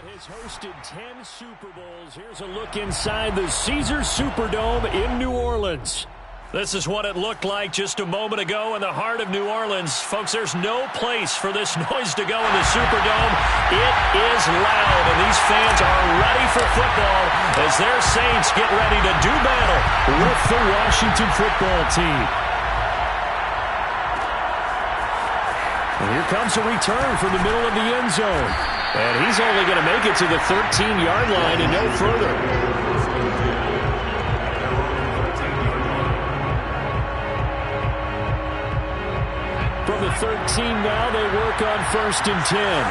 Has hosted 10 Super Bowls. Here's a look inside the Caesars Superdome in New Orleans. This is what it looked like just a moment ago in the heart of New Orleans. Folks, there's no place for this noise to go in the Superdome. It is loud, and these fans are ready for football as their Saints get ready to do battle with the Washington football team. And here comes a return from the middle of the end zone. And he's only going to make it to the 13-yard line and no further. From the 13 now, they work on 1st and 10.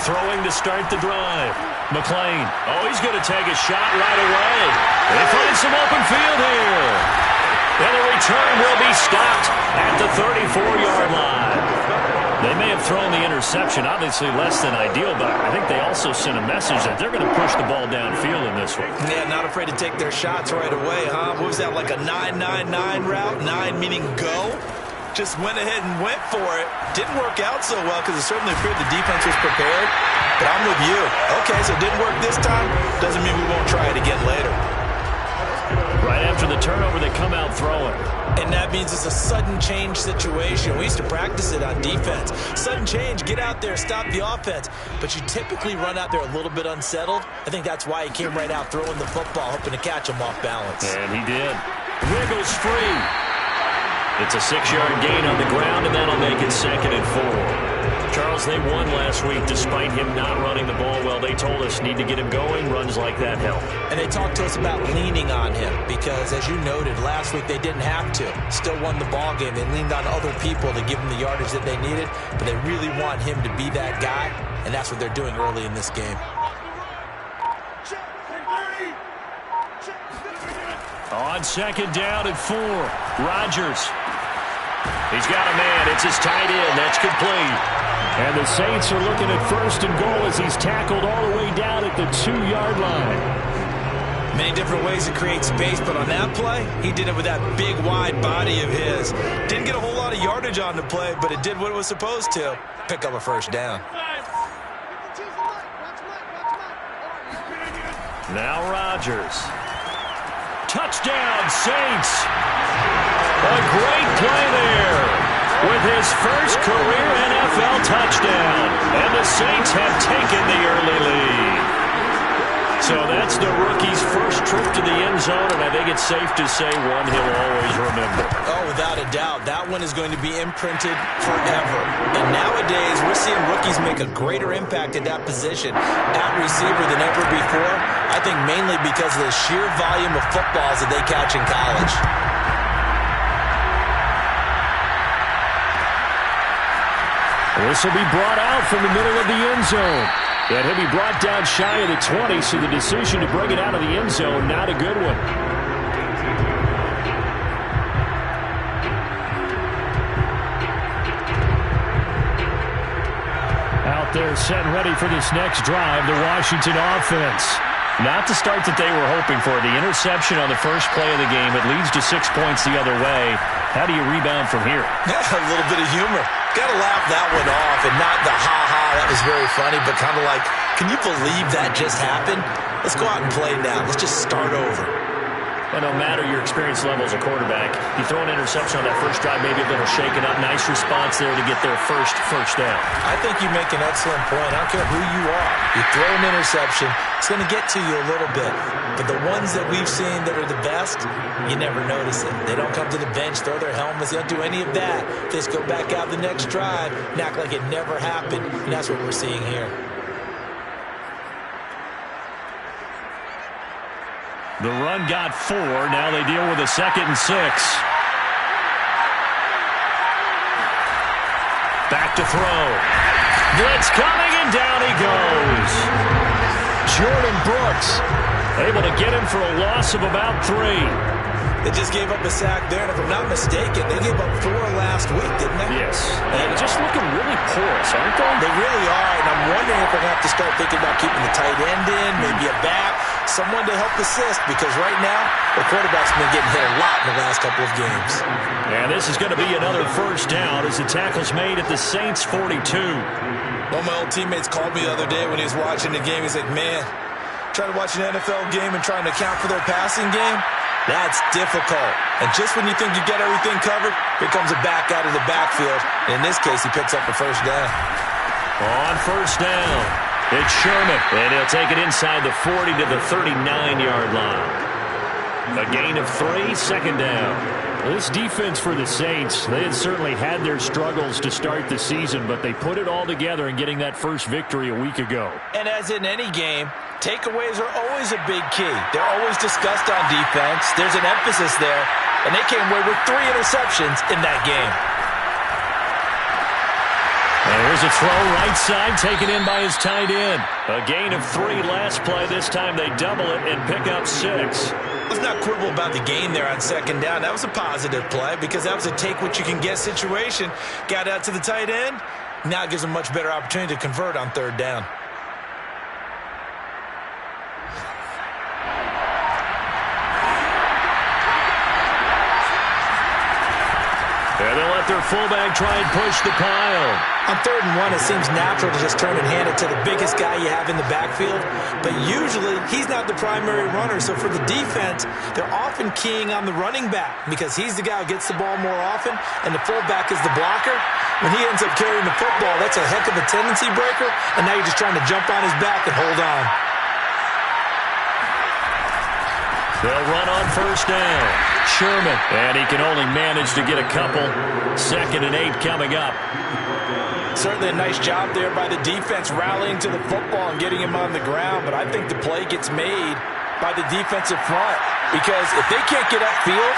Throwing to start the drive. McLean. Oh, he's going to take a shot right away. They find some open field here. And the return will be stopped at the 34-yard line. They may have thrown the interception, obviously less than ideal, but I think they also sent a message that they're going to push the ball downfield in this one. Yeah, not afraid to take their shots right away, huh? What was that, like a 9-9-9 route? 9 meaning go? Just went ahead and went for it. Didn't work out so well because it certainly appeared the defense was prepared. But I'm with you. Okay, so it didn't work this time. Doesn't mean we won't try it again later. Right after the turnover, they come out throwing. And that means it's a sudden change situation. We used to practice it on defense. Sudden change, get out there, stop the offense. But you typically run out there a little bit unsettled. I think that's why he came right out throwing the football, hoping to catch him off balance. And he did. Wiggles free. It's a 6-yard gain on the ground, and that'll make it 2nd and 4. Charles, they won last week despite him not running the ball well. They told us need to get him going. Runs like that help. And they talked to us about leaning on him because, as you noted, last week they didn't have to. Still won the ball game. They leaned on other people to give them the yardage that they needed, but they really want him to be that guy, and that's what they're doing early in this game. On 2nd down and 4, Rodgers. He's got a man. It's his tight end. That's complete. And the Saints are looking at 1st and goal as he's tackled all the way down at the 2-yard line. Many different ways to create space, but on that play, he did it with that big, wide body of his. Didn't get a whole lot of yardage on the play, but it did what it was supposed to. Pick up a 1st down. Now Rodgers. Touchdown, Saints. A great play there with his first career NFL touchdown. And the Saints have taken the early lead. So that's the rookie's first trip to the end zone, and I think it's safe to say one he'll always remember. Oh, without a doubt. That one is going to be imprinted forever. And nowadays, we're seeing rookies make a greater impact at that position at receiver than ever before. I think mainly because of the sheer volume of footballs that they catch in college. This will be brought out from the middle of the end zone. And he'll be brought down shy of the 20, so the decision to bring it out of the end zone, not a good one. Out there set and ready for this next drive, the Washington offense. Not the start that they were hoping for. The interception on the first play of the game. It leads to 6 points the other way. How do you rebound from here? A little bit of humor. Got to laugh that one off and not the ha-ha, that was very funny, but kind of like, can you believe that just happened? Let's go out and play now. Let's just start over. Well, no matter your experience level as a quarterback, you throw an interception on that first drive, maybe a little shaken up. Nice response there to get their first down. I think you make an excellent point. I don't care who you are. You throw an interception, it's going to get to you a little bit. But the ones that we've seen that are the best, you never notice it. They don't come to the bench, throw their helmets. They don't do any of that. They just go back out the next drive and act like it never happened. And that's what we're seeing here. The run got 4. Now they deal with a 2nd and 6. Back to throw. Blitz coming, and down he goes. Jordan Brooks able to get him for a loss of about 3. They just gave up a sack there, and if I'm not mistaken, they gave up 4 last week, didn't they? Yes. And just looking really porous, aren't they? They really are, and I'm wondering if we're going to have to start thinking about keeping the tight end in, maybe a back, someone to help assist, because right now, the quarterback's been getting hit a lot in the last couple of games. And this is going to be another first down as the tackle's made at the Saints' 42. One of my old teammates called me the other day when he was watching the game. He's like, man, trying to watch an NFL game and trying to account for their passing game, that's difficult. And just when you think you get everything covered, here comes a back out of the backfield. And in this case, he picks up a first down. On first down, it's Sherman, and he'll take it inside the 40 to the 39-yard line. A gain of 3, second down. This defense for the Saints, they had certainly had their struggles to start the season, but they put it all together in getting that first victory a week ago. And as in any game, takeaways are always a big key. They're always discussed on defense. There's an emphasis there, and they came away with 3 interceptions in that game. And here's a throw right side, taken in by his tight end. A gain of 3 last play. This time they double it and pick up 6. Let's not quibble about the gain there on second down. That was a positive play because that was a take-what-you-can-get situation. Got out to the tight end. Now it gives them a much better opportunity to convert on third down. And they'll let their fullback try and push the pile. On 3rd and 1, it seems natural to just turn and hand it to the biggest guy you have in the backfield. But usually, he's not the primary runner. So for the defense, they're often keying on the running back because he's the guy who gets the ball more often, and the fullback is the blocker. When he ends up carrying the football, that's a heck of a tendency breaker, and now you're just trying to jump on his back and hold on. They'll run on first down. Sherman, and he can only manage to get a couple. 2nd and 8 coming up. Certainly a nice job there by the defense rallying to the football and getting him on the ground, but I think the play gets made by the defensive front because if they can't get upfield,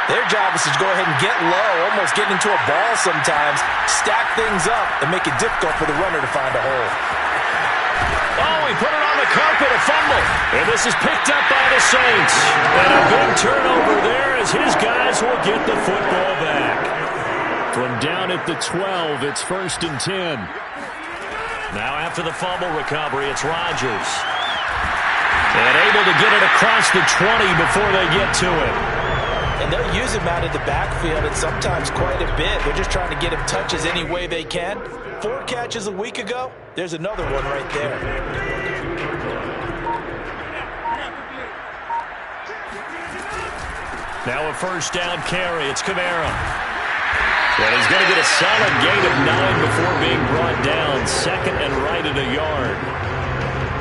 their job is to go ahead and get low, almost get into a ball sometimes, stack things up, and make it difficult for the runner to find a hole. Oh, he put it on the carpet, a fumble. And this is picked up by the Saints. And a big turnover there as his guys will get the football back. From down at the 12, it's 1st and 10. Now after the fumble recovery, it's Rodgers. And able to get it across the 20 before they get to it. And they'll use him out of the backfield, and sometimes quite a bit. They're just trying to get him touches any way they can. 4 catches a week ago. There's another one right there. Now a first down carry. It's Kamara. And he's going to get a solid gain of 9 before being brought down. 2nd and right at a yard.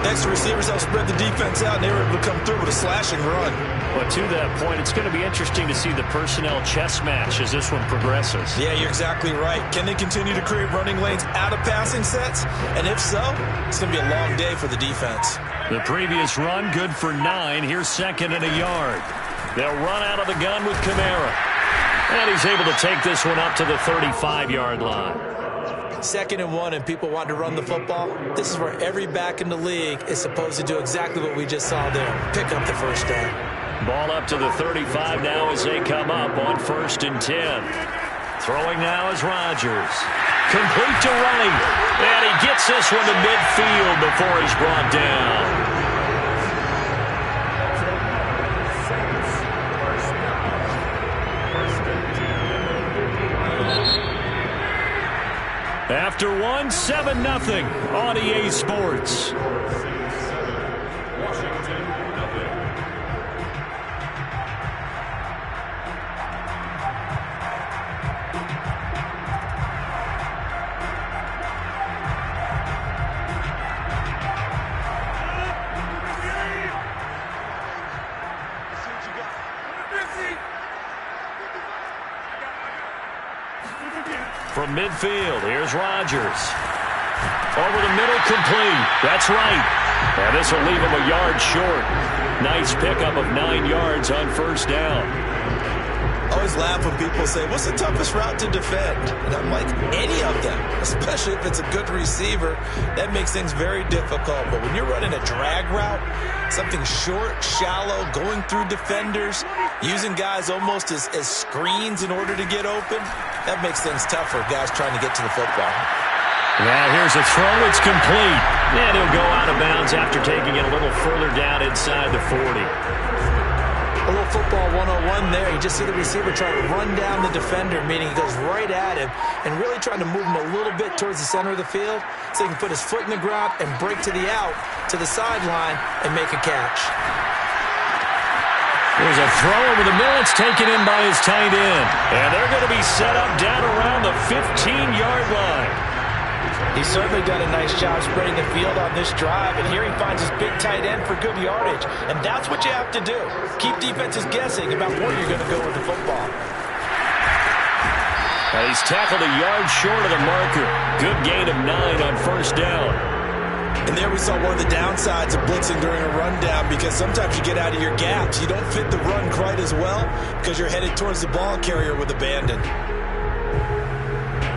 Next, the receivers help spread the defense out, and they were able to come through with a slashing run. But to that point, it's going to be interesting to see the personnel chess match as this one progresses. Yeah, you're exactly right. Can they continue to create running lanes out of passing sets? And if so, it's going to be a long day for the defense. The previous run, good for 9. Here's 2nd and a yard. They'll run out of the gun with Kamara. And he's able to take this one up to the 35-yard line. 2nd and 1, and people want to run the football. This is where every back in the league is supposed to do exactly what we just saw there. Pick up the first down. Ball up to the 35 now as they come up on 1st and 10. Throwing now is Rodgers. Complete to right. And he gets this one to midfield before he's brought down. After 1, 7-0 on EA Sports. From midfield, here's Rodgers. Over the middle, complete. That's right. And this will leave him a yard short. Nice pickup of 9 yards on first down. Always always laugh when people say, what's the toughest route to defend? And I'm like, any of them, especially if it's a good receiver. That makes things very difficult. But when you're running a drag route, something short, shallow, going through defenders, using guys almost as screens in order to get open, that makes things tougher, guys trying to get to the football. Now here's a throw. It's complete. And he'll go out of bounds after taking it a little further down inside the 40. A little football 101 there. You just see the receiver try to run down the defender, meaning he goes right at him and really trying to move him a little bit towards the center of the field so he can put his foot in the ground and break to the out, to the sideline, and make a catch. There's a throw over the middle. It's taken in by his tight end. And they're going to be set up down around the 15-yard line. He's certainly done a nice job spreading the field on this drive, and here he finds his big tight end for good yardage. And that's what you have to do. Keep defenses guessing about where you're going to go with the football. He's tackled a yard short of the marker. Good gain of 9 on first down. And there we saw one of the downsides of blitzing during a rundown, because sometimes you get out of your gaps. You don't fit the run quite as well because you're headed towards the ball carrier with abandon.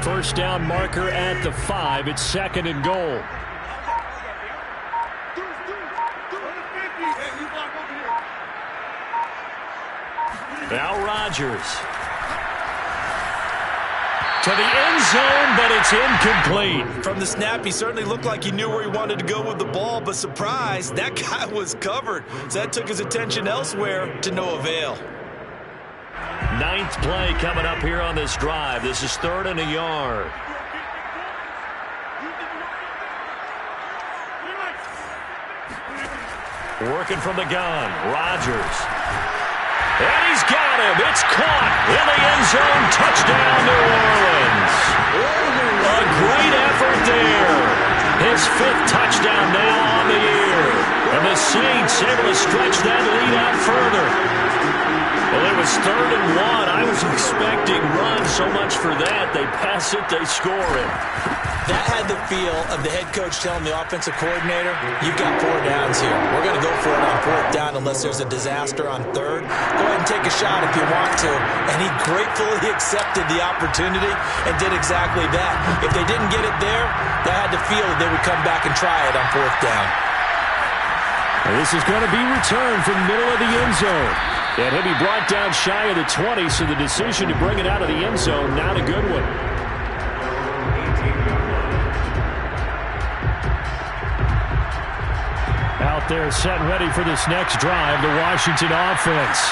First down marker at the 5. It's 2nd and goal. Now Rodgers. To the end zone, but it's incomplete. From the snap, he certainly looked like he knew where he wanted to go with the ball, but surprise, that guy was covered. So that took his attention elsewhere to no avail. 9th play coming up here on this drive. This is 3rd and a yard. Working from the gun, Rodgers. And he's got him. It's caught in the end zone. Touchdown, New Orleans. A great effort there. His 5th touchdown now on the year. And the Saints able to stretch that lead out further. Well, it was 3rd and 1. I was expecting run so much for that. They pass it, they score it. That had the feel of the head coach telling the offensive coordinator, you've got 4 downs here. We're going to go for it on 4th down unless there's a disaster on 3rd. Go ahead and take a shot if you want to. And he gratefully accepted the opportunity and did exactly that. If they didn't get it there, that had the feel that they would come back and try it on 4th down. And this is going to be returned from the middle of the end zone. And he'll be brought down shy of the 20, so the decision to bring it out of the end zone, not a good one. Out there set and ready for this next drive, the Washington offense.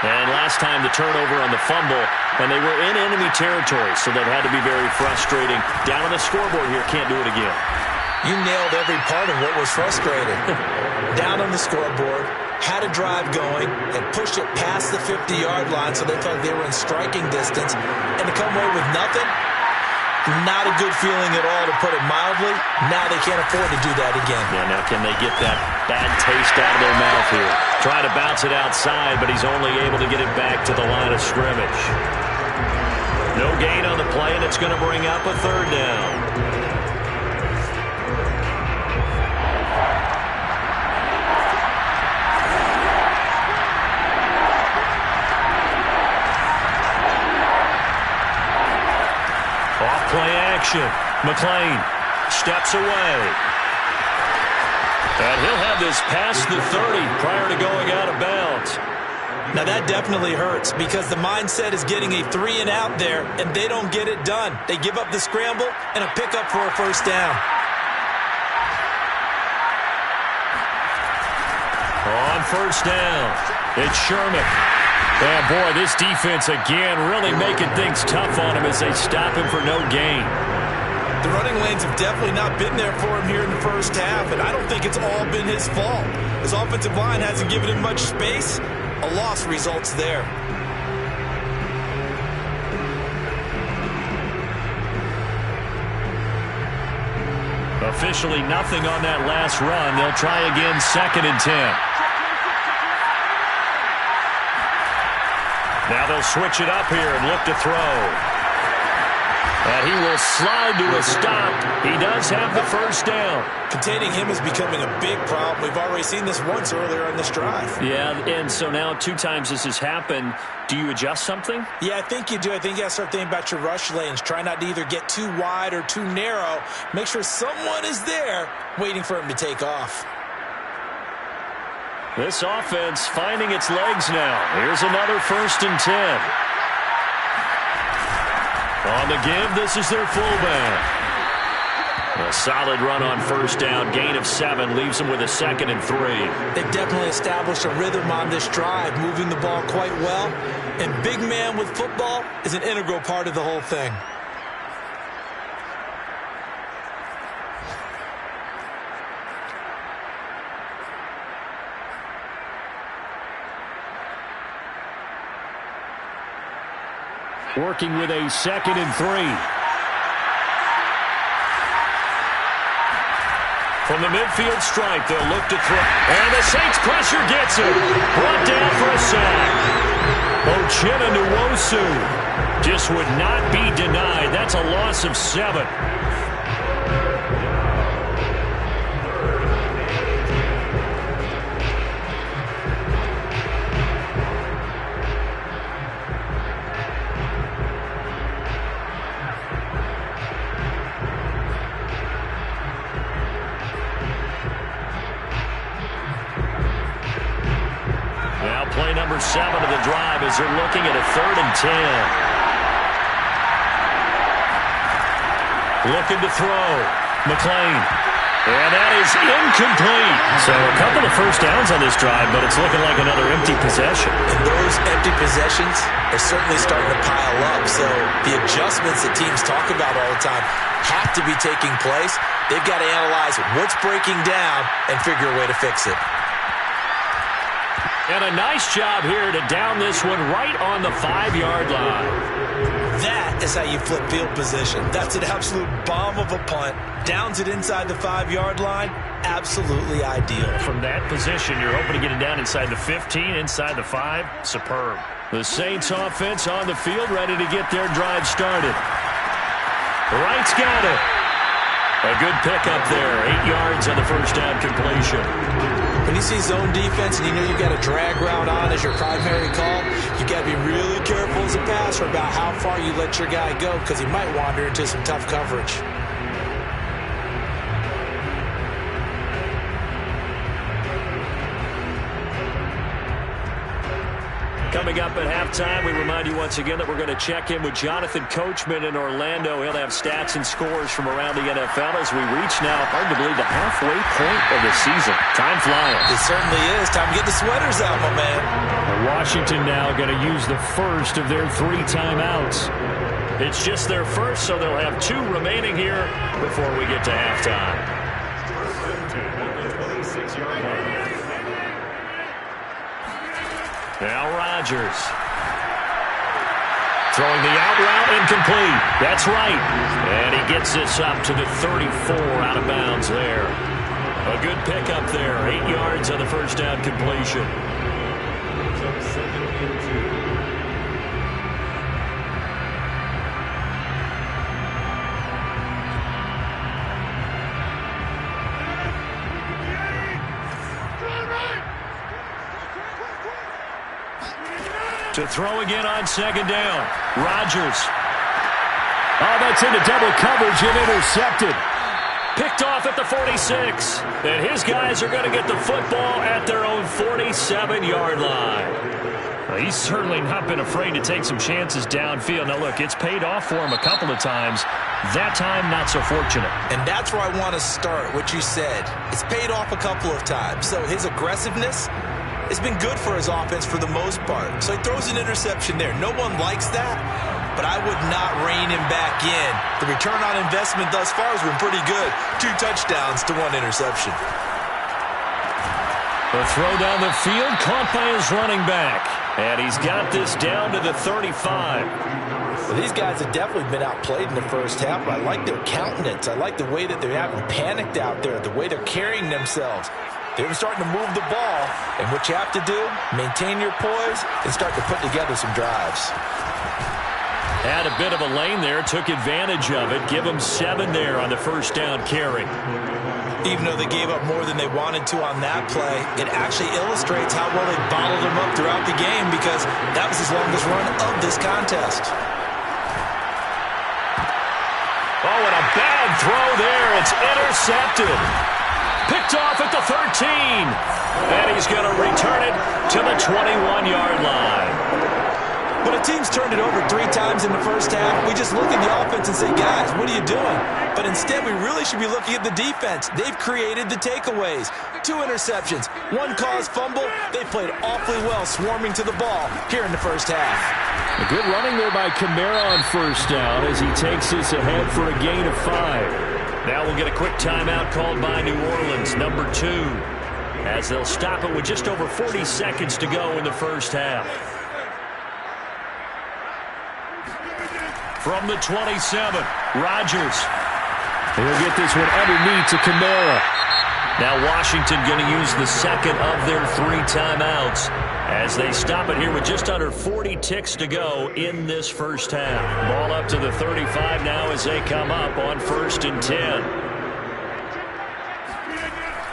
And last time the turnover on the fumble, and they were in enemy territory, so that had to be very frustrating. Down on the scoreboard here, can't do it again. You nailed every part of what was frustrating. Down on the scoreboard, had a drive going, and pushed it past the 50-yard line so they felt they were in striking distance. And to come away with nothing, not a good feeling at all, to put it mildly. Now they can't afford to do that again. Yeah, now can they get that bad taste out of their mouth here? Trying to bounce it outside, but he's only able to get it back to the line of scrimmage. No gain on the play, and it's going to bring up a 3rd down. Play action. McLean steps away. And he'll have this past the 30 prior to going out of bounds. Now that definitely hurts, because the mindset is getting a 3 and out there, and they don't get it done. They give up the scramble and a pickup for a 1st down. On 1st down, it's Sherman. And boy, this defense again really making things tough on him as they stop him for no gain. The running lanes have definitely not been there for him here in the first half, and I don't think it's all been his fault. His offensive line hasn't given him much space. A loss results there. Officially nothing on that last run. They'll try again, 2nd and 10. Now they'll switch it up here and look to throw. And he will slide to a stop. He does have the first down. Containing him is becoming a big problem. We've already seen this once earlier on this drive. Yeah, and so now 2 times this has happened. Do you adjust something? Yeah, I think you do. I think you got to start thinking about your rush lanes. Try not to either get too wide or too narrow. Make sure someone is there waiting for him to take off. This offense finding its legs now. Here's another 1st and 10. On the give, this is their fullback. A solid run on 1st down. Gain of 7 leaves them with a 2nd and 3. They've definitely established a rhythm on this drive, moving the ball quite well. And big man with football is an integral part of the whole thing. Working with a 2nd and 3. From the midfield stripe, they'll look to throw. And the Saints pressure gets him. Brought down for a sack. Uchenna Nwosu just would not be denied. That's a loss of 7. Play number 7 of the drive as they're looking at a 3rd and 10. Looking to throw. McLean. And that is incomplete. So a couple of 1st downs on this drive, but it's looking like another empty possession. And those empty possessions are certainly starting to pile up. So the adjustments that teams talk about all the time have to be taking place. They've got to analyze what's breaking down and figure a way to fix it. And a nice job here to down this one right on the 5-yard line. That is how you flip field position. That's an absolute bomb of a punt. Downs it inside the 5-yard line. Absolutely ideal. From that position, you're hoping to get it down inside the 15, inside the 5. Superb. The Saints offense on the field, ready to get their drive started. Wright's got it. A good pickup there. 8 yards on the 1st down completion. When you see zone defense and you know you've got a drag route on as your primary call, you've got to be really careful as a passer about how far you let your guy go because he might wander into some tough coverage. Coming up at halftime, we remind you once again that we're going to check in with Jonathan Coachman in Orlando. He'll have stats and scores from around the NFL as we reach now, hard to believe, the halfway point of the season. Time flying. It certainly is. Time to get the sweaters out, my man. Washington now going to use the first of their 3 timeouts. It's just their first, so they'll have 2 remaining here before we get to halftime. Now Rodgers. Throwing the out route incomplete. That's right. And he gets this up to the 34 out of bounds there. A good pickup there. 8 yards on the 1st down completion. To throw again on 2nd down. Rodgers. Oh, that's into double coverage and intercepted. Picked off at the 46. And his guys are going to get the football at their own 47-yard line. Well, he's certainly not been afraid to take some chances downfield. Now, look, it's paid off for him a couple of times. That time, not so fortunate. And that's where I want to start, what you said. It's paid off a couple of times. So his aggressiveness, it's been good for his offense for the most part. So he throws an interception there. No one likes that, but I would not rein him back in. The return on investment thus far has been pretty good. 2 touchdowns to 1 interception. The throw down the field caught by his running back. And he's got this down to the 35. Well, these guys have definitely been outplayed in the first half, but I like their countenance. I like the way that they're having panicked out there, the way they're carrying themselves. They're starting to move the ball, and what you have to do, maintain your poise and start to put together some drives. Had a bit of a lane there, took advantage of it. Give them 7 there on the first down carry. Even though they gave up more than they wanted to on that play, it actually illustrates how well they bottled them up throughout the game because that was his longest run of this contest. Oh, and a bad throw there. It's intercepted. Picked off at the 13. And he's going to return it to the 21-yard line. When a team's turned it over 3 times in the first half, we just look at the offense and say, guys, what are you doing? But instead, we really should be looking at the defense. They've created the takeaways. 2 interceptions, 1 caused fumble. They played awfully well swarming to the ball here in the first half. A good running there by Kamara on first down as he takes this ahead for a gain of 5. Now we'll get a quick timeout called by New Orleans, number 2, as they'll stop it with just over 40 seconds to go in the first half. From the 27, Rodgers. He'll get this one underneath to Kamara. Now Washington going to use the second of their 3 timeouts as they stop it here with just under 40 ticks to go in this first half. Ball up to the 35 now as they come up on 1st and 10.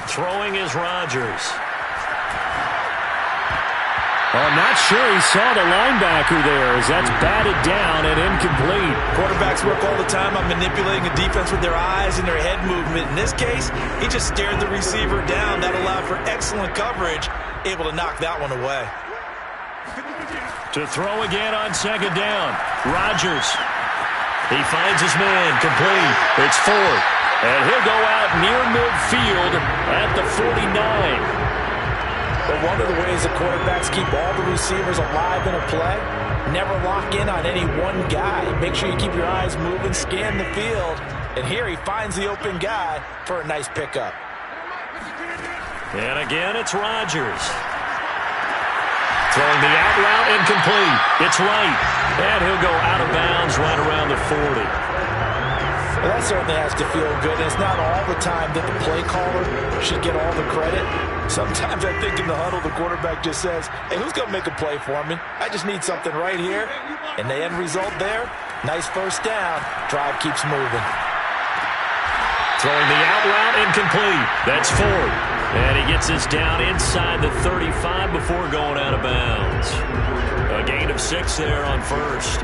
Throwing is Rodgers. I'm not sure he saw the linebacker there as that's batted down and incomplete. Quarterbacks work all the time on manipulating a defense with their eyes and their head movement. In this case, he just stared the receiver down. That allowed for excellent coverage, able to knock that one away. To throw again on 2nd down, Rodgers. He finds his man, complete. It's 4th, and he'll go out near midfield at the 49. But one of the ways the quarterbacks keep all the receivers alive in a play, never lock in on any one guy. Make sure you keep your eyes moving, scan the field. And here he finds the open guy for a nice pickup. And again, it's Rodgers. Throwing the out route, incomplete. It's right. And he'll go out of bounds right around the 40. Well, that certainly has to feel good. And it's not all the time that the play caller should get all the credit. Sometimes I think in the huddle, the quarterback just says, hey, who's going to make a play for me? I just need something right here. And the end result there, nice first down. Drive keeps moving. Throwing the out route, incomplete. That's 4th. And he gets this down inside the 35 before going out of bounds. A gain of 6 there on 1st.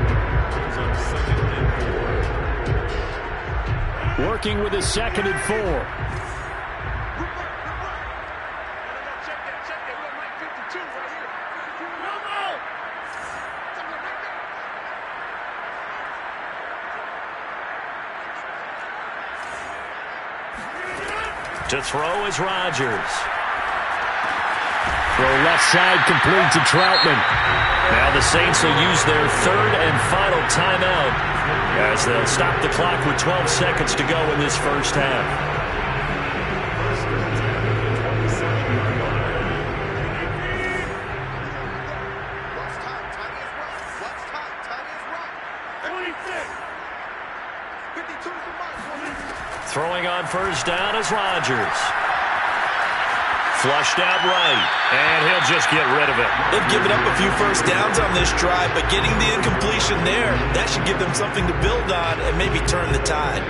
Working with his 2nd and 4. To throw is Rodgers. Throw left side complete to Troutman. Now the Saints will use their 3rd and final timeout as they'll stop the clock with 12 seconds to go in this first half. Throwing on first down is Rodgers. Flushed out right, and he'll just get rid of it. They've given up a few first downs on this drive, but getting the incompletion there, that should give them something to build on and maybe turn the tide.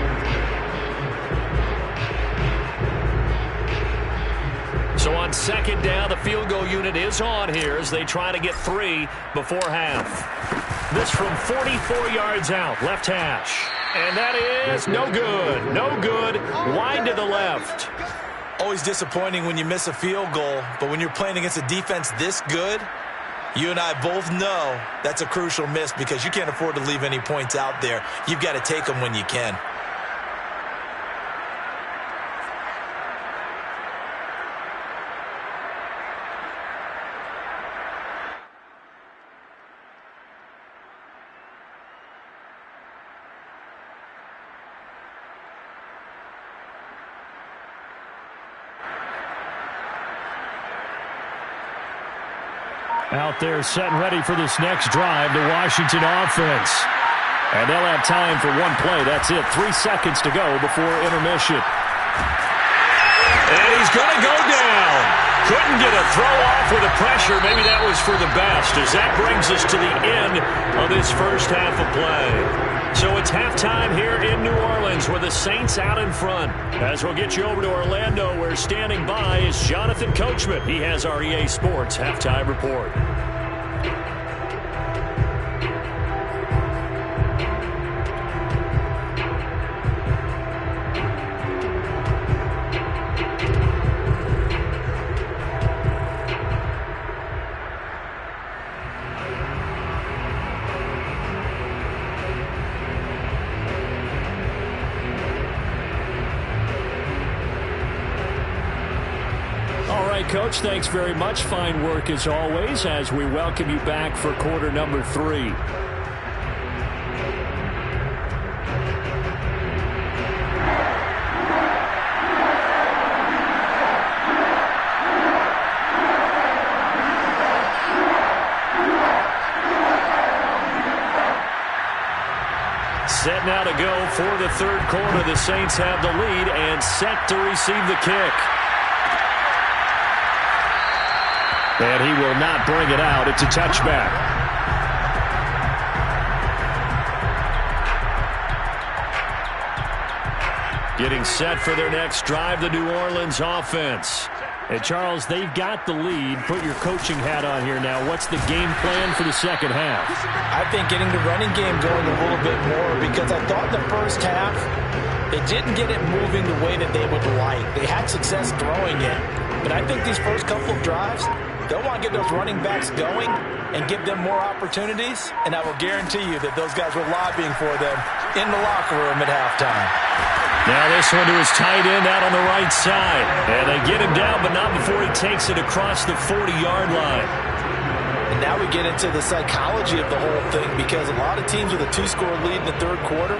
So on 2nd down, the field goal unit is on here as they try to get 3 before half. This from 44 yards out, left hash. And that is no good. No good. Wide to the left. Always disappointing when you miss a field goal, but when you're playing against a defense this good, you and I both know that's a crucial miss because you can't afford to leave any points out there. You've got to take them when you can. Out there set and ready for this next drive, the Washington offense. And they'll have time for one play. That's it. 3 seconds to go before intermission. And he's going to go down. Couldn't get a throw off with the pressure. Maybe that was for the best, as that brings us to the end of this first half of play. So it's halftime here in New Orleans with the Saints out in front. As we'll get you over to Orlando, where standing by is Jonathan Coachman. He has our EA Sports halftime report. Coach, thanks very much. Fine work as always as we welcome you back for quarter number 3. Set now to go for the third quarter. The Saints have the lead and set to receive the kick. And he will not bring it out. It's a touchback. Getting set for their next drive, the New Orleans offense. And Charles, they've got the lead. Put your coaching hat on here now. What's the game plan for the second half? I think getting the running game going a little bit more, because I thought in the first half they didn't get it moving the way that they would like. They had success throwing it. But I think these first couple of drives, they'll want to get those running backs going and give them more opportunities, and I will guarantee you that those guys were lobbying for them in the locker room at halftime. Now this one to his tight end out on the right side. And they get him down, but not before he takes it across the 40-yard line. And now we get into the psychology of the whole thing, because a lot of teams with a 2-score lead in the third quarter,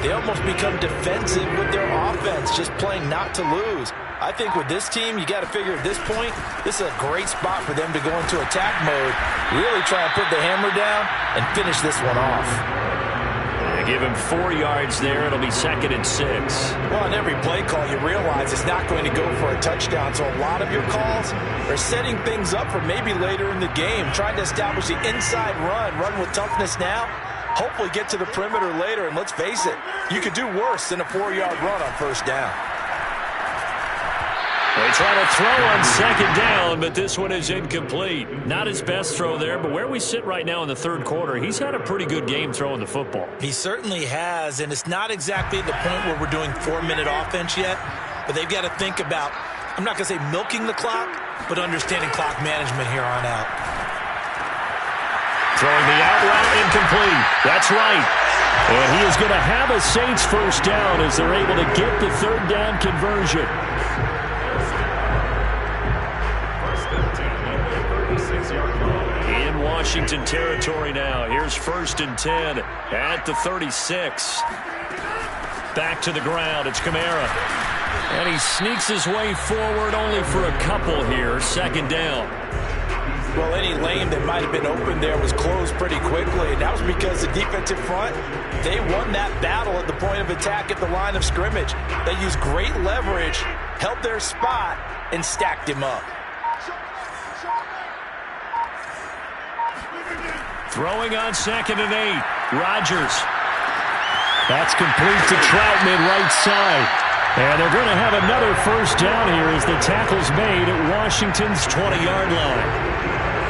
they almost become defensive with their offense, just playing not to lose. I think with this team, you got to figure at this point, this is a great spot for them to go into attack mode, really try and put the hammer down and finish this one off. They give him 4 yards there. It'll be 2nd and 6. Well, on every play call, you realize it's not going to go for a touchdown, so a lot of your calls are setting things up for maybe later in the game, trying to establish the inside run with toughness now, hopefully get to the perimeter later, and let's face it, you could do worse than a 4-yard run on first down. They try to throw on 2nd down, but this one is incomplete. Not his best throw there, but where we sit right now in the third quarter, he's had a pretty good game throwing the football. He certainly has, and it's not exactly the point where we're doing 4-minute offense yet, but they've got to think about, I'm not going to say milking the clock, but understanding clock management here on out. Throwing the out route incomplete. That's right. And he is going to have a Saints first down as they're able to get the third down conversion. In Washington territory now. Here's 1st and 10 at the 36. Back to the ground. It's Kamara. And he sneaks his way forward only for a couple here. 2nd down. Well, any lane that might have been open there was closed pretty quickly, and that was because the defensive front, they won that battle at the point of attack at the line of scrimmage. They used great leverage, held their spot, and stacked him up. Throwing on 2nd and 8. Rodgers. That's complete to Troutman right side. And they're going to have another first down here as the tackle's made at Washington's 20-yard line.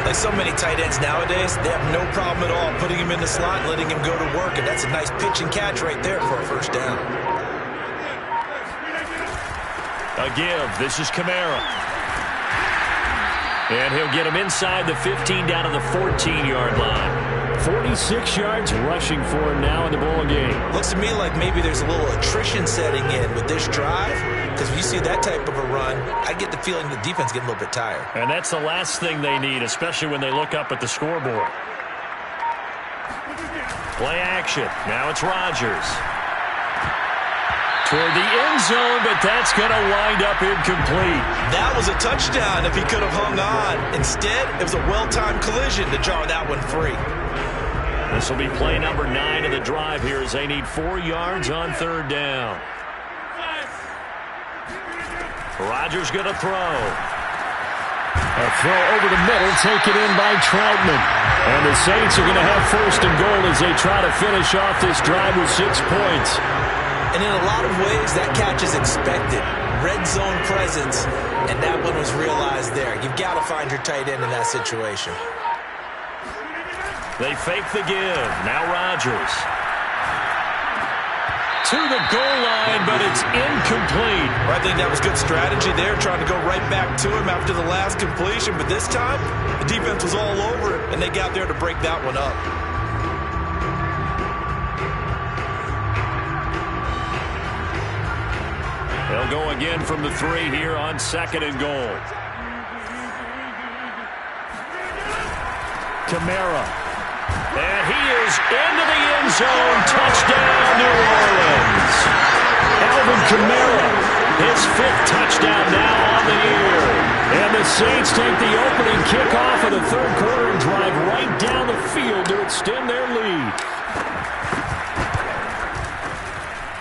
Like so many tight ends nowadays, they have no problem at all putting him in the slot and letting him go to work. And that's a nice pitch and catch right there for a first down. A give. This is Kamara. And he'll get him inside the 15 down to the 14-yard line. 46 yards rushing for him now in the ball game. Looks to me like maybe there's a little attrition setting in with this drive, because when you see that type of a run, I get the feeling the defense getting a little bit tired. And that's the last thing they need, especially when they look up at the scoreboard. Play action. Now it's Rodgers. Toward the end zone, but that's going to wind up incomplete. That was a touchdown if he could have hung on. Instead, it was a well-timed collision to jar that one free. This will be play number 9 of the drive here as they need 4 yards on 3rd down. Rodgers going to throw. A throw over the middle, taken in by Troutman. And the Saints are going to have first and goal as they try to finish off this drive with 6 points. And in a lot of ways, that catch is expected. Red zone presence, and that one was realized there. You've got to find your tight end in that situation. They fake the give. Now Rodgers. To the goal line, but it's incomplete. I think that was good strategy there, trying to go right back to him after the last completion. But this time, the defense was all over it, and they got there to break that one up. They'll go again from the 3 here on 2nd and goal. Kamara. And he is into the end zone. Touchdown, New Orleans. Alvin Kamara, his 5th touchdown now on the year. And the Saints take the opening kickoff of the 3rd quarter and drive right down the field to extend their lead.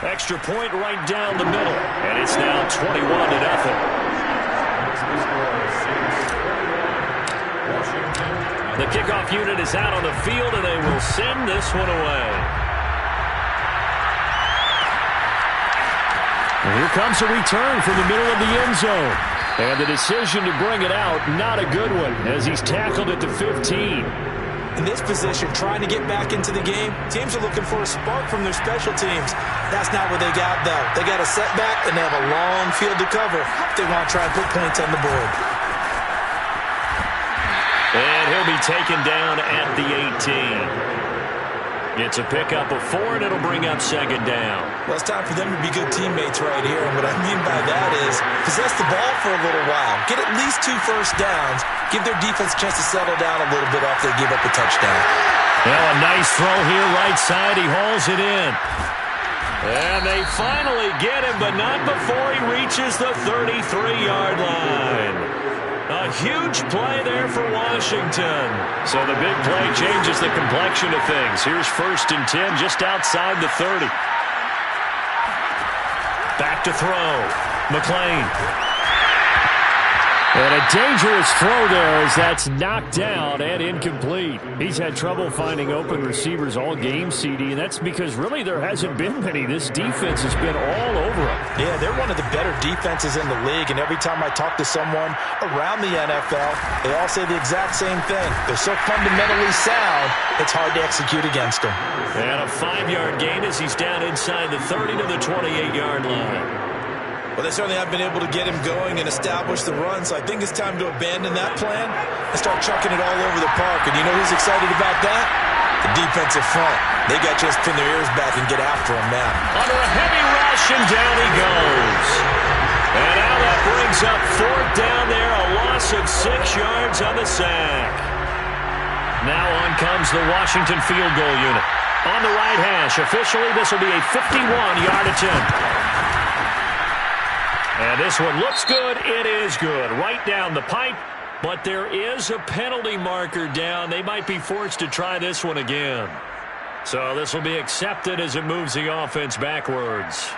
Extra point right down the middle. And it's now 21-0. The kickoff unit is out on the field, and they will send this one away. And here comes a return from the middle of the end zone. And the decision to bring it out, not a good one, as he's tackled at the 15. In this position, trying to get back into the game, teams are looking for a spark from their special teams. That's not what they got, though. They got a setback, and they have a long field to cover if they want to try and put points on the board. And he'll be taken down at the 18. It's a pickup of 4, and it'll bring up 2nd down. Well, it's time for them to be good teammates right here. And what I mean by that is possess the ball for a little while. Get at least 2 first downs. Give their defense a chance to settle down a little bit after they give up a touchdown. Well, a nice throw here right side. He hauls it in. And they finally get him, but not before he reaches the 33-yard line. A huge play there for Washington. So the big play changes the complexion of things. Here's 1st and 10 just outside the 30. Back to throw. McClain. And a dangerous throw there as that's knocked down and incomplete. He's had trouble finding open receivers all game, CD, and that's because really there hasn't been many. This defense has been all over them. Yeah, they're one of the better defenses in the league, and every time I talk to someone around the NFL, they all say the exact same thing. They're so fundamentally sound, it's hard to execute against them. And a 5-yard gain as he's down inside the 30 to the 28-yard line. Well, they certainly have been able to get him going and establish the run, so I think it's time to abandon that plan and start chucking it all over the park. And you know who's excited about that? The defensive front. They got a chance to pin their ears back and get after him now. Under a heavy rush, and down he goes. And now that brings up 4th down there, a loss of 6 yards on the sack. Now on comes the Washington field goal unit. On the right hash, officially this will be a 51-yard attempt. And this one looks good. It is good. Right down the pipe. But there is a penalty marker down. They might be forced to try this one again. So this will be accepted as it moves the offense backwards.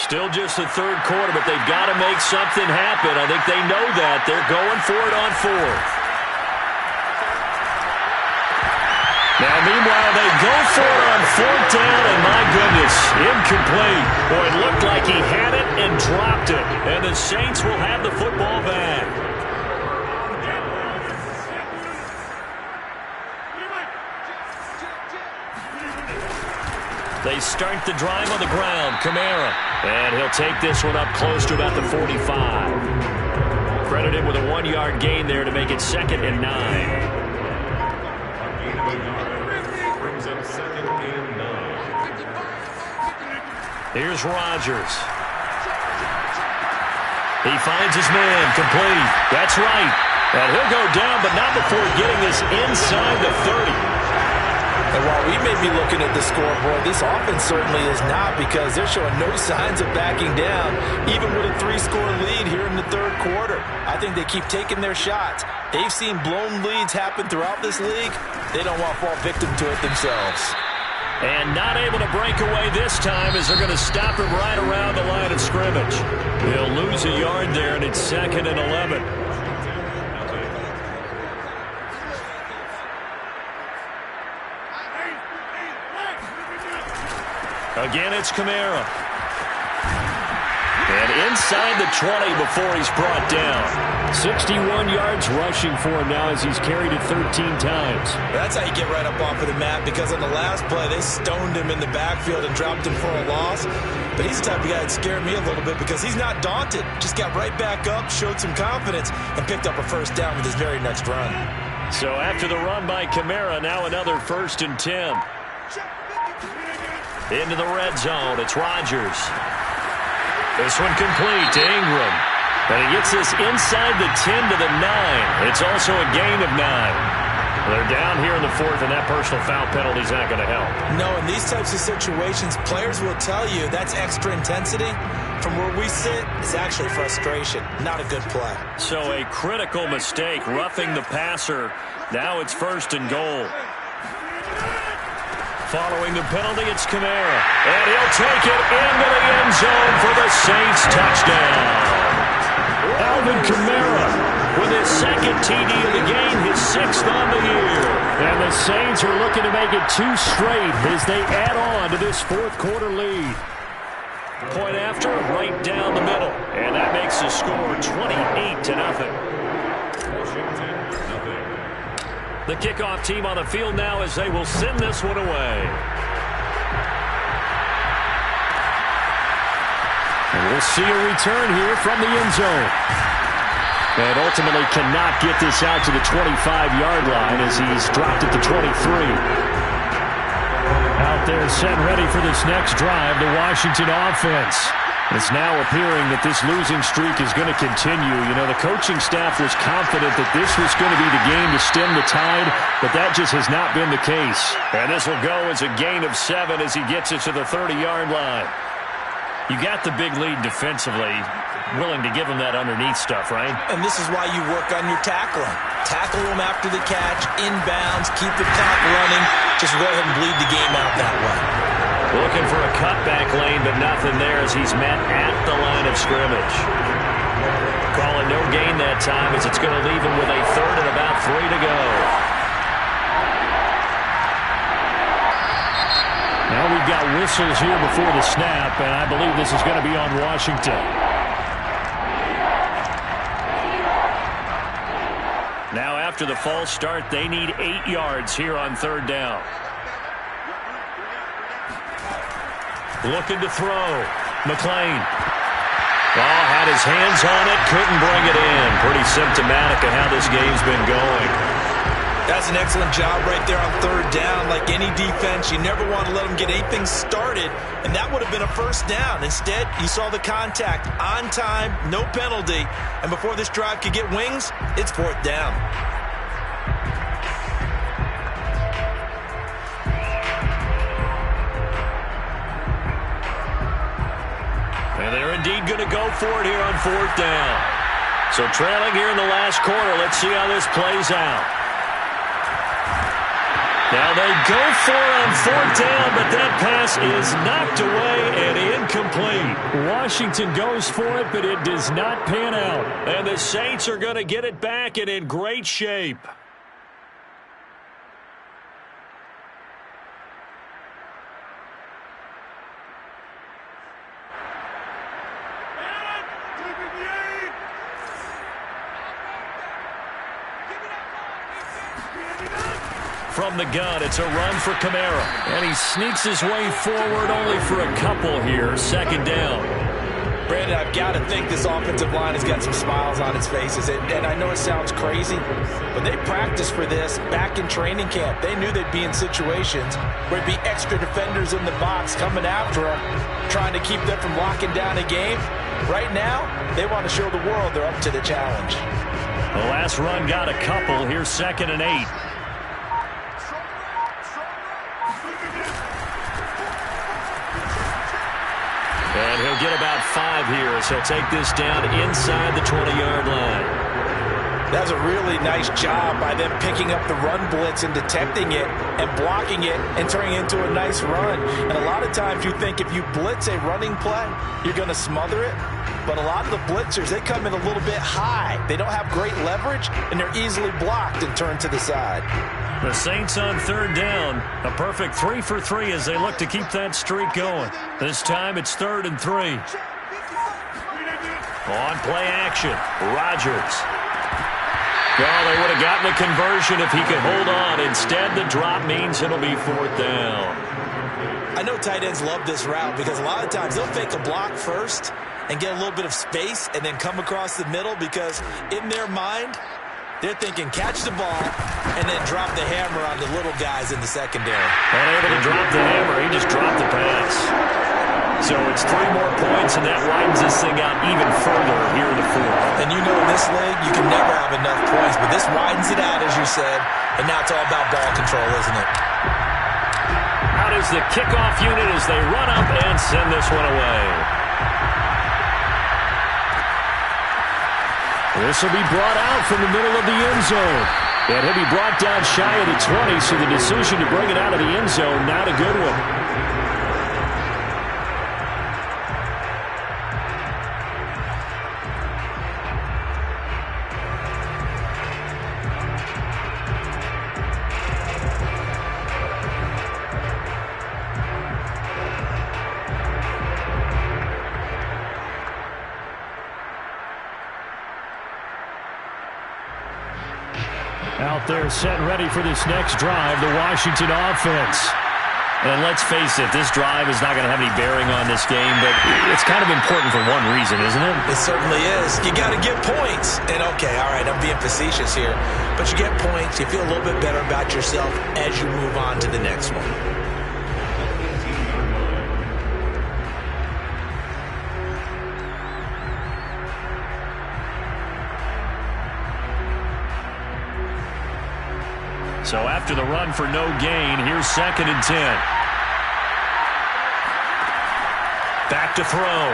Still just the 3rd quarter, but they've got to make something happen. I think they know that. They're going for it on 4th. Now, meanwhile, they go for it on 4th down, and my goodness, incomplete. Boy, it looked like he had it and dropped it, and the Saints will have the football back. They start the drive on the ground. Kamara. And he'll take this one up close to about the 45. Credit him with a 1-yard gain there to make it 2nd and 9. Here's Rodgers. He finds his man, complete. That's right. And he'll go down, but not before getting this inside the 30. And while we may be looking at the scoreboard, this offense certainly is not, because they're showing no signs of backing down, even with a 3-score lead here in the third quarter. I think they keep taking their shots. They've seen blown leads happen throughout this league. They don't want to fall victim to it themselves. And not able to break away this time, as they're going to stop him right around the line of scrimmage. He'll lose a yard there, and it's 2nd and 11. Again, it's Kamara. And inside the 20 before he's brought down. 61 yards rushing for him now as he's carried it 13 times. That's how you get right up off of the mat, because on the last play, they stoned him in the backfield and dropped him for a loss. But he's the type of guy that scared me a little bit, because he's not daunted. Just got right back up, showed some confidence, and picked up a first down with his very next run. So after the run by Kamara, now another 1st and 10. Into the red zone, it's Rodgers. This one complete to Ingram. And he gets this inside the 10 to the 9. It's also a gain of 9. They're down here in the 4th, and that personal foul penalty is not going to help. No, in these types of situations, players will tell you that's extra intensity. From where we sit, it's actually frustration. Not a good play. So a critical mistake, roughing the passer. Now it's 1st and goal. Following the penalty, it's Kamara. And he'll take it into the end zone for the Saints touchdown. Alvin Kamara with his 2nd TD of the game, his 6th on the year. And the Saints are looking to make it 2 straight as they add on to this 4th quarter lead. Point after, right down the middle. And that makes the score 28-0. The kickoff team on the field now as they will send this one away. And we'll see a return here from the end zone. And ultimately cannot get this out to the 25-yard line as he's dropped at the 23. Out there set ready for this next drive, the Washington offense. It's now appearing that this losing streak is going to continue. You know, the coaching staff was confident that this was going to be the game to stem the tide, but that just has not been the case. And this will go as a gain of 7 as he gets it to the 30-yard line. You got the big lead defensively, willing to give him that underneath stuff, right? And this is why you work on your tackling. Tackle him after the catch, inbounds, keep the clock running. Just go ahead and bleed the game out that way. Looking for a cutback lane, but nothing there as he's met at the line of scrimmage. Calling no gain that time as it's going to leave him with a 3rd and about 3 to go. Now we've got whistles here before the snap, and I believe this is going to be on Washington. Now after the false start, they need 8 yards here on 3rd down. Looking to throw. McLean. Oh, had his hands on it, couldn't bring it in. Pretty symptomatic of how this game's been going. That's an excellent job right there on 3rd down. Like any defense, you never want to let them get anything started, and that would have been a 1st down. Instead, you saw the contact on time, no penalty, and before this drive could get wings, it's 4th down. And they're indeed going to go for it here on 4th down. So trailing here in the last quarter, let's see how this plays out. Now they go for it on 4th down, but that pass is knocked away and incomplete. Washington goes for it, but it does not pan out. And the Saints are going to get it back and in great shape. From the gun, it's a run for Kamara. And he sneaks his way forward only for a couple here. 2nd down. Brandon, I've got to think this offensive line has got some smiles on its faces. And I know it sounds crazy, but they practiced for this back in training camp. They knew they'd be in situations where there'd be extra defenders in the box coming after them, trying to keep them from locking down a game. Right now, they want to show the world they're up to the challenge. The last run got a couple. Here's 2nd and 8. And he'll get about 5 here as he'll take this down inside the 20-yard line. That's a really nice job by them picking up the run blitz and detecting it and blocking it and turning it into a nice run. And a lot of times you think if you blitz a running play, you're going to smother it. But a lot of the blitzers, they come in a little bit high. They don't have great leverage, and they're easily blocked and turned to the side. The Saints on 3rd down. A perfect 3 for 3 as they look to keep that streak going. This time it's 3rd and 3. On play action, Rodgers. Well, they would have gotten the conversion if he could hold on. Instead, the drop means it'll be 4th down. I know tight ends love this route because a lot of times they'll fake a block first and get a little bit of space and then come across the middle because in their mind, they're thinking catch the ball and then drop the hammer on the little guys in the secondary. Unable to drop the hammer, he just dropped the pass. So it's 3 more points, and that widens this thing out even further here in the 4th. And you know in this league, you can never have enough points, but this widens it out, as you said, and now it's all about ball control, isn't it? Out is the kickoff unit as they run up and send this one away. This will be brought out from the middle of the end zone. And he'll be brought down shy of the 20, so the decision to bring it out of the end zone, not a good one. Out there set and ready for this next drive, the Washington offense. And let's face it, this drive is not going to have any bearing on this game, but it's kind of important for one reason, isn't it? It certainly is. You got to get points. And okay, all right, I'm being facetious here, but you get points, you feel a little bit better about yourself as you move on to the next one. So after the run for no gain, here's 2nd and 10. Back to throw.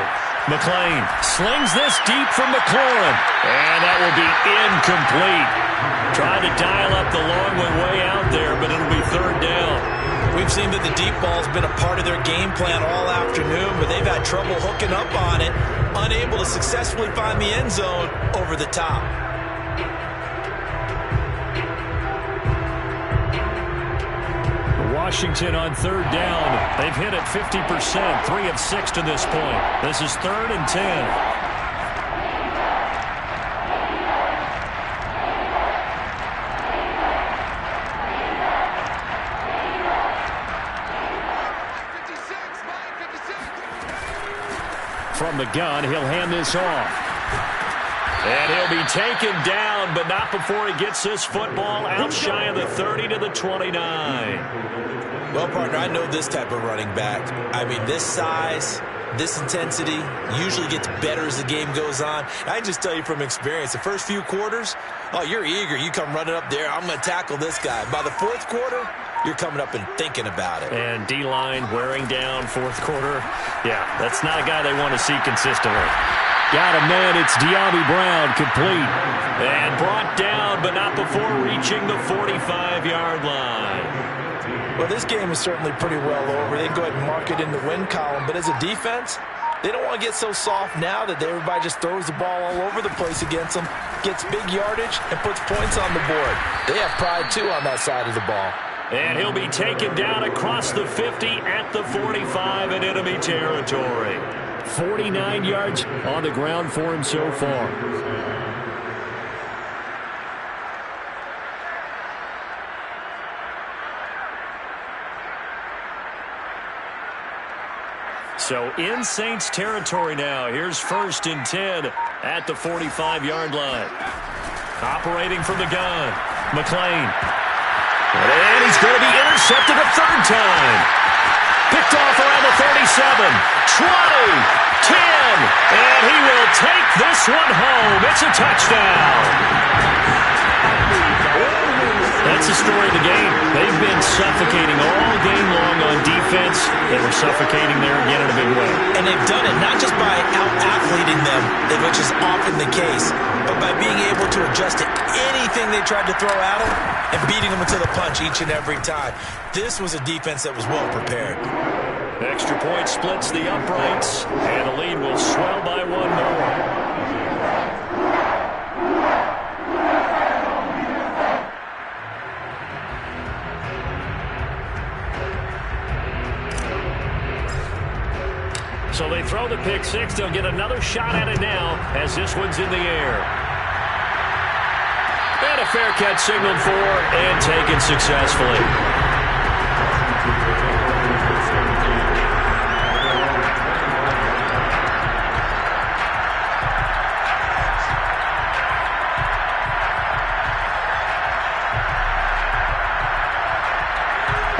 McLean slings this deep from McLaurin. And that will be incomplete. Trying to dial up the long way out there, but it'll be 3rd down. We've seen that the deep ball's been a part of their game plan all afternoon, but they've had trouble hooking up on it, unable to successfully find the end zone over the top. Washington on 3rd down. They've hit it 50%, 3 of 6 to this point. This is 3rd and 10. From the gun, he'll hand this off. And he'll be taken down, but not before he gets this football out shy of the 30 to the 29. Well, partner, I know this type of running back. I mean, this size, this intensity usually gets better as the game goes on. I can just tell you from experience, the first few quarters, oh, you're eager. You come running up there, I'm going to tackle this guy. By the 4th quarter, you're coming up and thinking about it. And D-line wearing down 4th quarter. Yeah, that's not a guy they want to see consistently. Got a man, it's De'Ami Brown, complete. And brought down, but not before reaching the 45-yard line. Well, this game is certainly pretty well over. They can go ahead and mark it in the win column. But as a defense, they don't want to get so soft now that everybody just throws the ball all over the place against them, gets big yardage, and puts points on the board. They have pride, too, on that side of the ball. And he'll be taken down across the 50 at the 45 in enemy territory. 49 yards on the ground for him so far. So in Saints territory now. Here's 1st and 10 at the 45-yard line. Operating from the gun, McLean. And he's going to be intercepted a 3rd time. Picked off around the 37, 20, 10, and he This one home. It's a touchdown. That's the story of the game. They've been suffocating all game long on defense. They were suffocating there again in a big way. And they've done it not just by out-athleting them, which is often the case, but by being able to adjust to anything they tried to throw at them and beating them into the punch each and every time. This was a defense that was well prepared. Extra point splits the uprights, and the lead will swell by one more. So they throw the pick six. They'll get another shot at it now as this one's in the air. And a fair catch signaled for and taken successfully.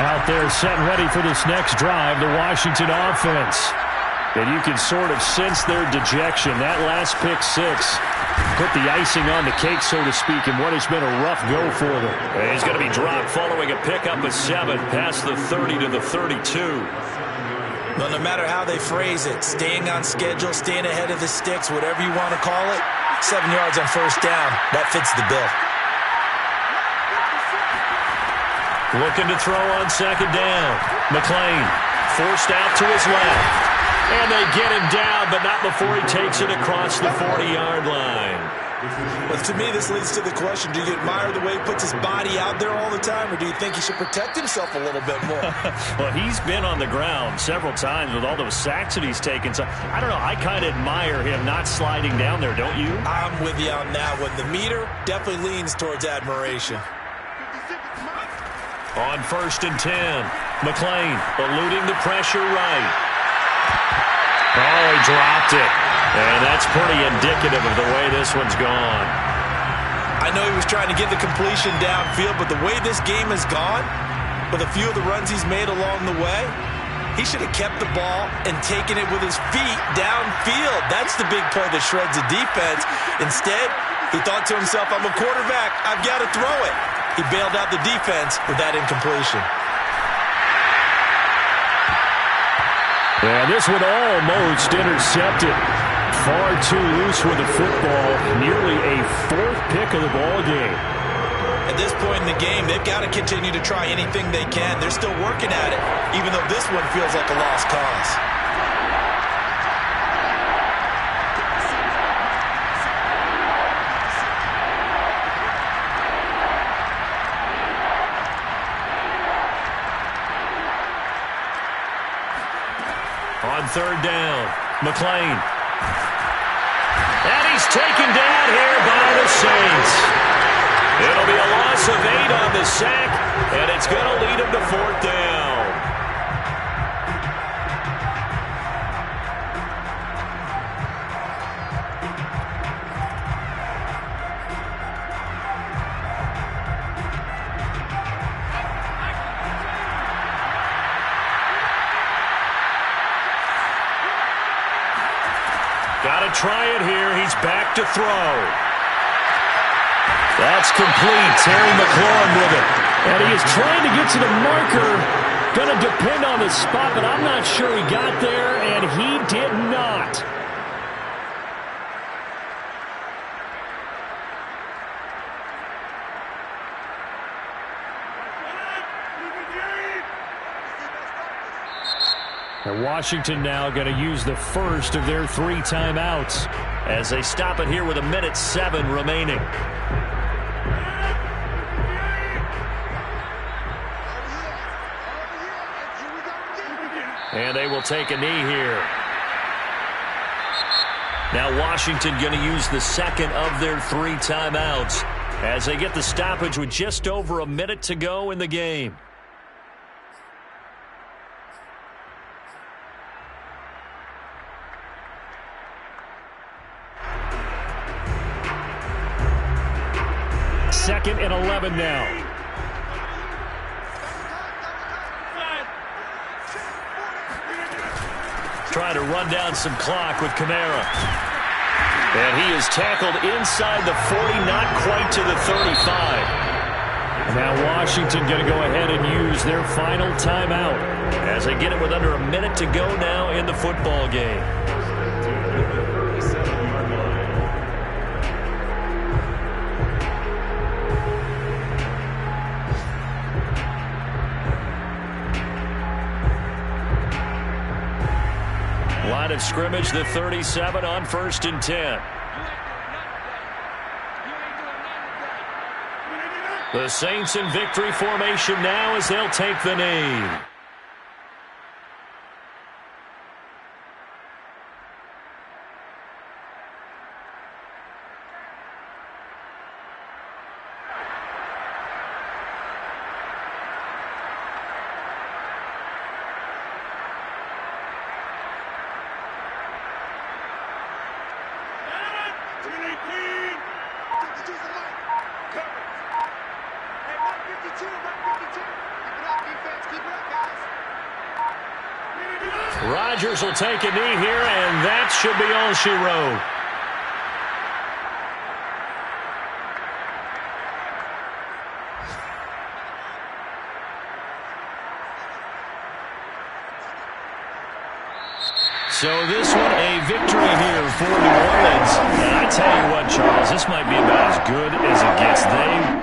Out there set and ready for this next drive, the Washington offense. And you can sort of sense their dejection. That last pick six put the icing on the cake, so to speak, in what has been a rough go for them. And he's going to be dropped following a pickup of 7 past the 30 to the 32. Well, no matter how they phrase it, staying on schedule, staying ahead of the sticks, whatever you want to call it, 7 yards on first down, that fits the bill. Looking to throw on second down. McClain forced out to his left. And they get him down, but not before he takes it across the 40-yard line. Well, to me, this leads to the question, do you admire the way he puts his body out there all the time, or do you think he should protect himself a little bit more? Well, he's been on the ground several times with all those sacks that he's taken. So, I don't know, I kind of admire him not sliding down there, don't you? I'm with you on that one. The meter definitely leans towards admiration. On first and 10, McClain eluding the pressure right. Oh, he dropped it. And that's pretty indicative of the way this one's gone. I know he was trying to get the completion downfield, but the way this game has gone, with a few of the runs he's made along the way, he should have kept the ball and taken it with his feet downfield. That's the big play that shreds the defense. Instead, he thought to himself, I'm a quarterback. I've got to throw it. He bailed out the defense with that incompletion. Yeah, this one almost intercepted. Far too loose with the football. Nearly a 4th pick of the ball game. At this point in the game, they've got to continue to try anything they can. They're still working at it, even though this one feels like a lost cause. On third down, McClain. And he's taken down here by the Saints. It'll be a loss of 8 on the sack, and it's going to lead him to 4th down. Got to try it here. He's back to throw. That's complete. Terry McLaurin with it. And he is trying to get to the marker. Going to depend on the spot, but I'm not sure he got there, and he did not. And Washington now going to use the first of their 3 timeouts as they stop it here with 1:07 remaining. And they will take a knee here. Now Washington going to use the second of their 3 timeouts as they get the stoppage with just over a minute to go in the game. Second and 11 now. Trying to run down some clock with Kamara. And he is tackled inside the 40, not quite to the 35. Now Washington going to go ahead and use their final timeout as they get it with under a minute to go now in the football game. Line of scrimmage, the 37 on 1st and 10. The Saints in victory formation now as they'll take the knee. Rodgers will take a knee here, and that should be all she wrote. So this one, a victory here for New Orleans. And I tell you what, Charles, this might be about as good as it gets. They